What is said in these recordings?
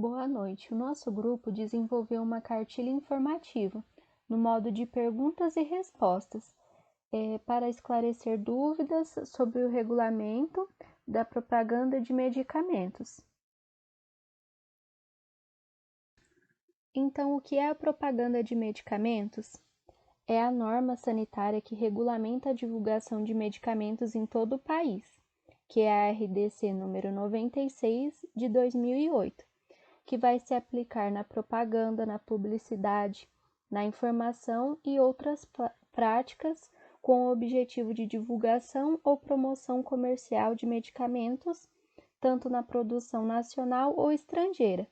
Boa noite. O nosso grupo desenvolveu uma cartilha informativa no modo de perguntas e respostas para esclarecer dúvidas sobre o regulamento da propaganda de medicamentos. Então, o que é a propaganda de medicamentos? É a norma sanitária que regulamenta a divulgação de medicamentos em todo o país, que é a RDC número 96 de 2008. Que vai se aplicar na propaganda, na publicidade, na informação e outras práticas com o objetivo de divulgação ou promoção comercial de medicamentos, tanto na produção nacional ou estrangeira.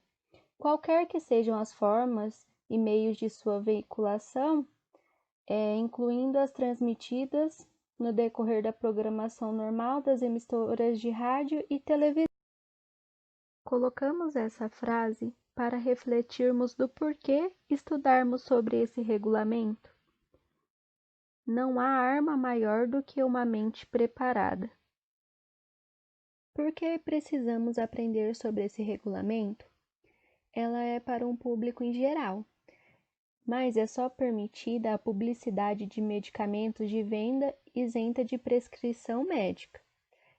Qualquer que sejam as formas e meios de sua veiculação, incluindo as transmitidas no decorrer da programação normal das emissoras de rádio e televisão. Colocamos essa frase para refletirmos do porquê estudarmos sobre esse regulamento. Não há arma maior do que uma mente preparada. Por que precisamos aprender sobre esse regulamento? Ela é para um público em geral, mas é só permitida a publicidade de medicamentos de venda isenta de prescrição médica.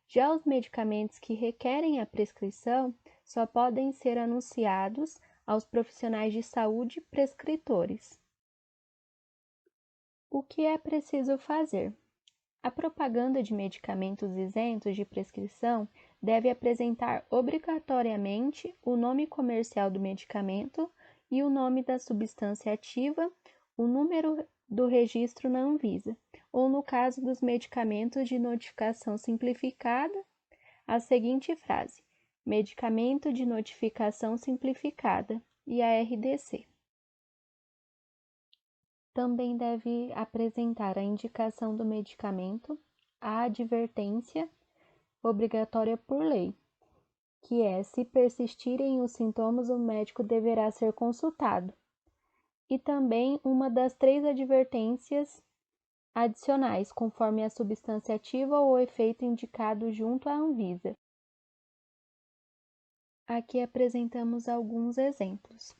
Já os medicamentos que requerem a prescrição só podem ser anunciados aos profissionais de saúde prescritores. O que é preciso fazer? A propaganda de medicamentos isentos de prescrição deve apresentar obrigatoriamente o nome comercial do medicamento e o nome da substância ativa, o número do registro na Anvisa, ou no caso dos medicamentos de notificação simplificada, a seguinte frase: medicamento de notificação simplificada e a RDC. Também deve apresentar a indicação do medicamento, a advertência obrigatória por lei, que é: se persistirem os sintomas, o médico deverá ser consultado, e também uma das 3 advertências adicionais, conforme a substância ativa ou o efeito indicado junto à Anvisa. Aqui apresentamos alguns exemplos,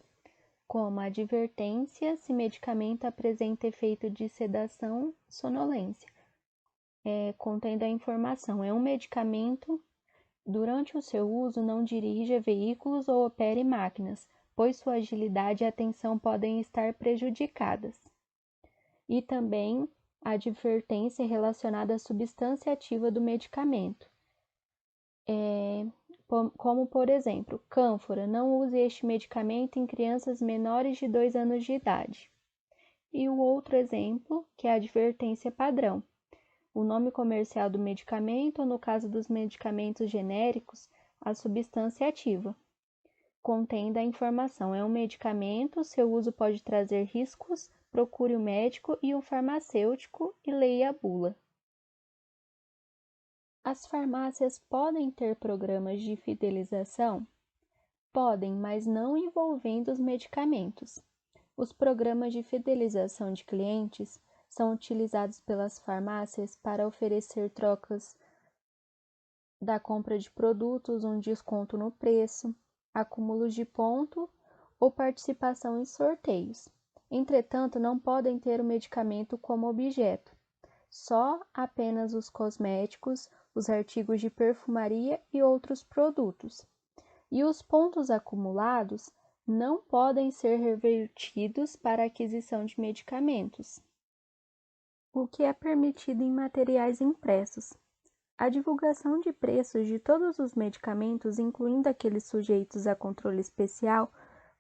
como a advertência se medicamento apresenta efeito de sedação, sonolência, contendo a informação: é um medicamento, durante o seu uso não dirija veículos ou opere máquinas, pois sua agilidade e atenção podem estar prejudicadas. E também a advertência relacionada à substância ativa do medicamento, como por exemplo, cânfora: não use este medicamento em crianças menores de 2 anos de idade. E o outro exemplo, que é a advertência padrão: o nome comercial do medicamento, ou no caso dos medicamentos genéricos, a substância ativa, contendo a informação: é um medicamento, seu uso pode trazer riscos, procure o médico e o farmacêutico e leia a bula. As farmácias podem ter programas de fidelização? Podem, mas não envolvendo os medicamentos. Os programas de fidelização de clientes são utilizados pelas farmácias para oferecer trocas da compra de produtos, um desconto no preço, acúmulos de ponto ou participação em sorteios. Entretanto, não podem ter o medicamento como objeto, só apenas os cosméticos, os artigos de perfumaria e outros produtos. E os pontos acumulados não podem ser revertidos para a aquisição de medicamentos. O que é permitido em materiais impressos? A divulgação de preços de todos os medicamentos, incluindo aqueles sujeitos a controle especial,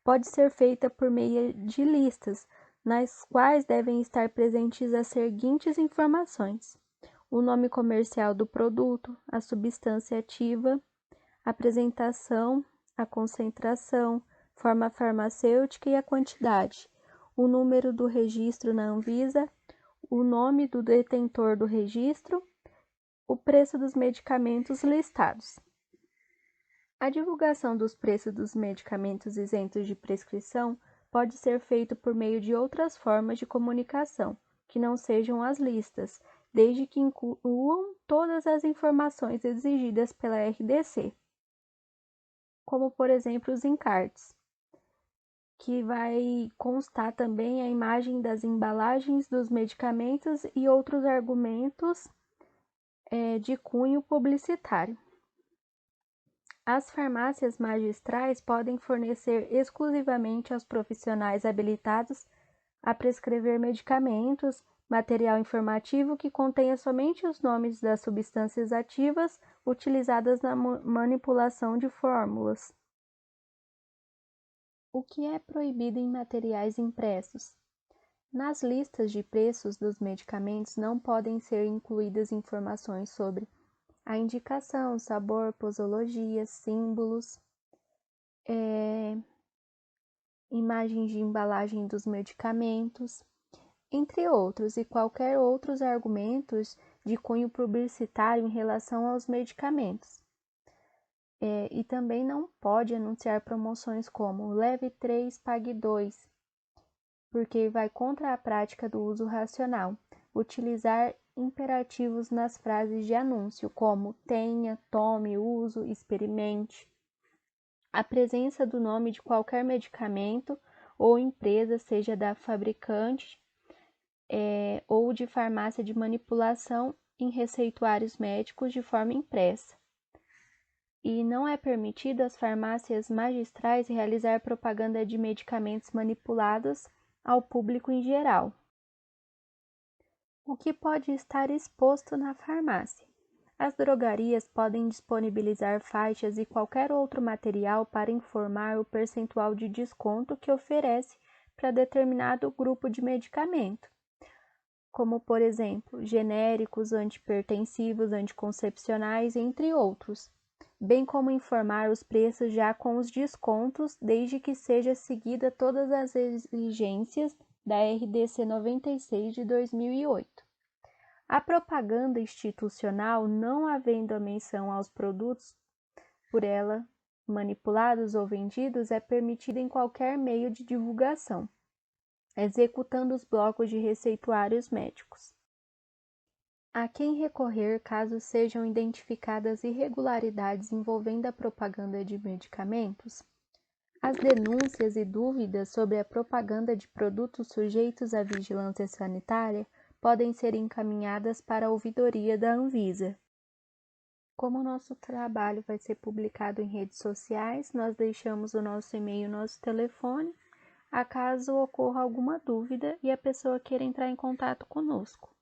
pode ser feita por meio de listas, nas quais devem estar presentes as seguintes informações: o nome comercial do produto, a substância ativa, a apresentação, a concentração, forma farmacêutica e a quantidade, o número do registro na Anvisa, o nome do detentor do registro, o preço dos medicamentos listados. A divulgação dos preços dos medicamentos isentos de prescrição pode ser feita por meio de outras formas de comunicação, que não sejam as listas, desde que incluam todas as informações exigidas pela RDC. como por exemplo os encartes, que vai constar também a imagem das embalagens dos medicamentos e outros argumentos de cunho publicitário. As farmácias magistrais podem fornecer exclusivamente aos profissionais habilitados a prescrever medicamentos, material informativo que contenha somente os nomes das substâncias ativas utilizadas na manipulação de fórmulas. O que é proibido em materiais impressos? Nas listas de preços dos medicamentos não podem ser incluídas informações sobre a indicação, sabor, posologia, símbolos, imagens de embalagem dos medicamentos, entre outros, e qualquer outros argumentos de cunho publicitário em relação aos medicamentos. E também não pode anunciar promoções como leve 3, pague 2, porque vai contra a prática do uso racional. Utilizar imperativos nas frases de anúncio, como tenha, tome, uso, experimente. A presença do nome de qualquer medicamento ou empresa, seja da fabricante ou de farmácia de manipulação, em receituários médicos de forma impressa. E não é permitido às farmácias magistrais realizar propaganda de medicamentos manipulados ao público em geral. O que pode estar exposto na farmácia? As drogarias podem disponibilizar faixas e qualquer outro material para informar o percentual de desconto que oferece para determinado grupo de medicamento, como, por exemplo, genéricos, antipertensivos, anticoncepcionais, entre outros, bem como informar os preços já com os descontos, desde que seja seguida todas as exigências da RDC 96 de 2008. A propaganda institucional, não havendo a menção aos produtos por ela manipulados ou vendidos, é permitida em qualquer meio de divulgação, executando os blocos de receituários médicos. A quem recorrer caso sejam identificadas irregularidades envolvendo a propaganda de medicamentos? As denúncias e dúvidas sobre a propaganda de produtos sujeitos à vigilância sanitária podem ser encaminhadas para a ouvidoria da Anvisa. Como o nosso trabalho vai ser publicado em redes sociais, nós deixamos o nosso e-mail e o nosso telefone, acaso ocorra alguma dúvida e a pessoa queira entrar em contato conosco.